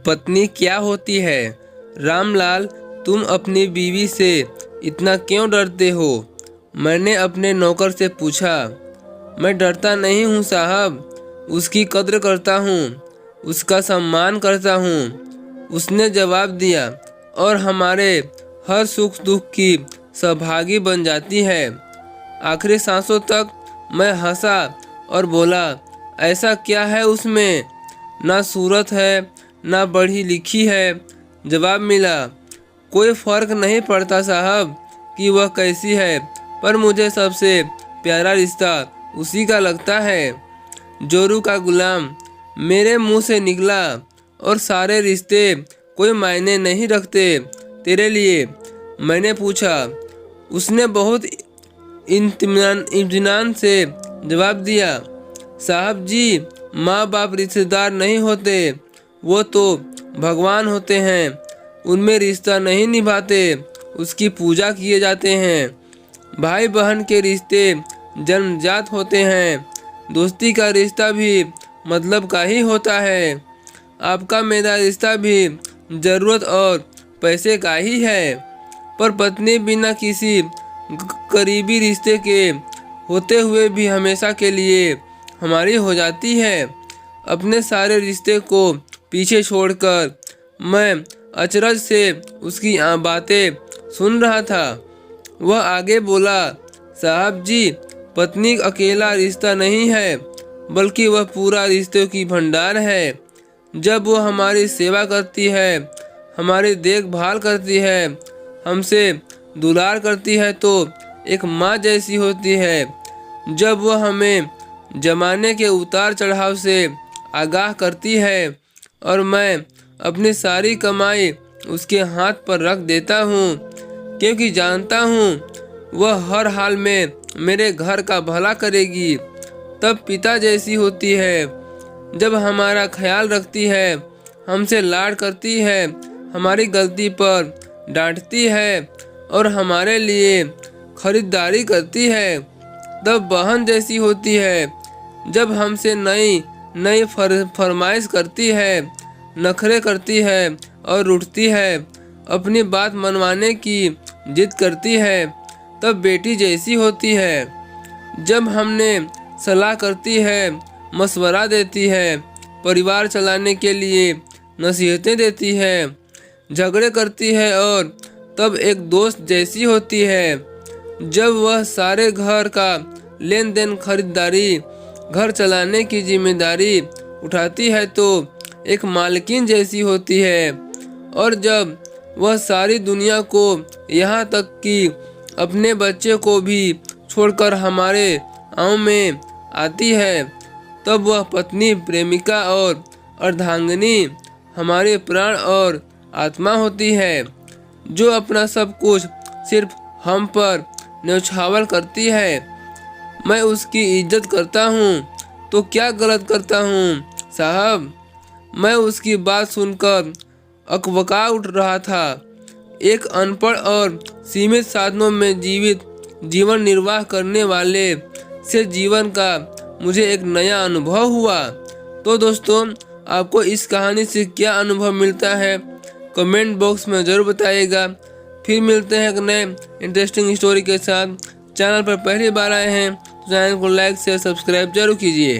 पत्नी क्या होती है? रामलाल, तुम अपनी बीवी से इतना क्यों डरते हो? मैंने अपने नौकर से पूछा। मैं डरता नहीं हूँ साहब, उसकी कद्र करता हूँ, उसका सम्मान करता हूँ, उसने जवाब दिया, और हमारे हर सुख दुख की सहभागी बन जाती है। आखिरी सांसों तक मैं हंसा और बोला, ऐसा क्या है उसमें? ना सूरत है, ना पढ़ी लिखी है। जवाब मिला, कोई फर्क नहीं पड़ता साहब कि वह कैसी है, पर मुझे सबसे प्यारा रिश्ता उसी का लगता है। जोरू का गुलाम मेरे मुंह से निकला, और सारे रिश्ते कोई मायने नहीं रखते तेरे लिए? मैंने पूछा। उसने बहुत इत्मीनान से जवाब दिया, साहब जी, माँ बाप रिश्तेदार नहीं होते, वो तो भगवान होते हैं। उनमें रिश्ता नहीं निभाते, उसकी पूजा किए जाते हैं। भाई बहन के रिश्ते जन्मजात होते हैं, दोस्ती का रिश्ता भी मतलब का ही होता है। आपका मेरा रिश्ता भी ज़रूरत और पैसे का ही है, पर पत्नी बिना किसी करीबी रिश्ते के होते हुए भी हमेशा के लिए हमारी हो जाती है। अपने सारे रिश्ते को पीछे छोड़कर मैं अचरज से उसकी बातें सुन रहा था। वह आगे बोला, साहब जी, पत्नी अकेला रिश्ता नहीं है, बल्कि वह पूरा रिश्तों की भंडार है। जब वह हमारी सेवा करती है, हमारी देखभाल करती है, हमसे दुलार करती है, तो एक माँ जैसी होती है। जब वह हमें जमाने के उतार चढ़ाव से आगाह करती है, और मैं अपनी सारी कमाई उसके हाथ पर रख देता हूँ, क्योंकि जानता हूँ वह हर हाल में मेरे घर का भला करेगी। तब पिता जैसी होती है, जब हमारा ख्याल रखती है, हमसे लाड करती है, हमारी गलती पर डांटती है, और हमारे लिए खरीदारी करती है। तब बहन जैसी होती है, जब हमसे नई नई फरमाइश करती है, नखरे करती है और रूठती है, अपनी बात मनवाने की जिद करती है। तब बेटी जैसी होती है, जब हमने सलाह करती है, मशवरा देती है, परिवार चलाने के लिए नसीहतें देती है, झगड़े करती है, और तब एक दोस्त जैसी होती है, जब वह सारे घर का लेन देन, खरीदारी, घर चलाने की जिम्मेदारी उठाती है, तो एक मालकिन जैसी होती है। और जब वह सारी दुनिया को, यहाँ तक कि अपने बच्चे को भी छोड़कर हमारे गाँव में आती है, तब वह पत्नी, प्रेमिका और अर्धांगिनी, हमारे प्राण और आत्मा होती है, जो अपना सब कुछ सिर्फ हम पर न्यौछावर करती है। मैं उसकी इज्जत करता हूँ, तो क्या गलत करता हूँ साहब? मैं उसकी बात सुनकर अकबका उठ रहा था। एक अनपढ़ और सीमित साधनों में जीवन निर्वाह करने वाले से जीवन का मुझे एक नया अनुभव हुआ। तो दोस्तों, आपको इस कहानी से क्या अनुभव मिलता है, कमेंट बॉक्स में ज़रूर बताइएगा। फिर मिलते हैं एक नए इंटरेस्टिंग स्टोरी के साथ। चैनल पर पहली बार आए हैं तो चैनल को लाइक शेयर सब्सक्राइब जरूर कीजिए।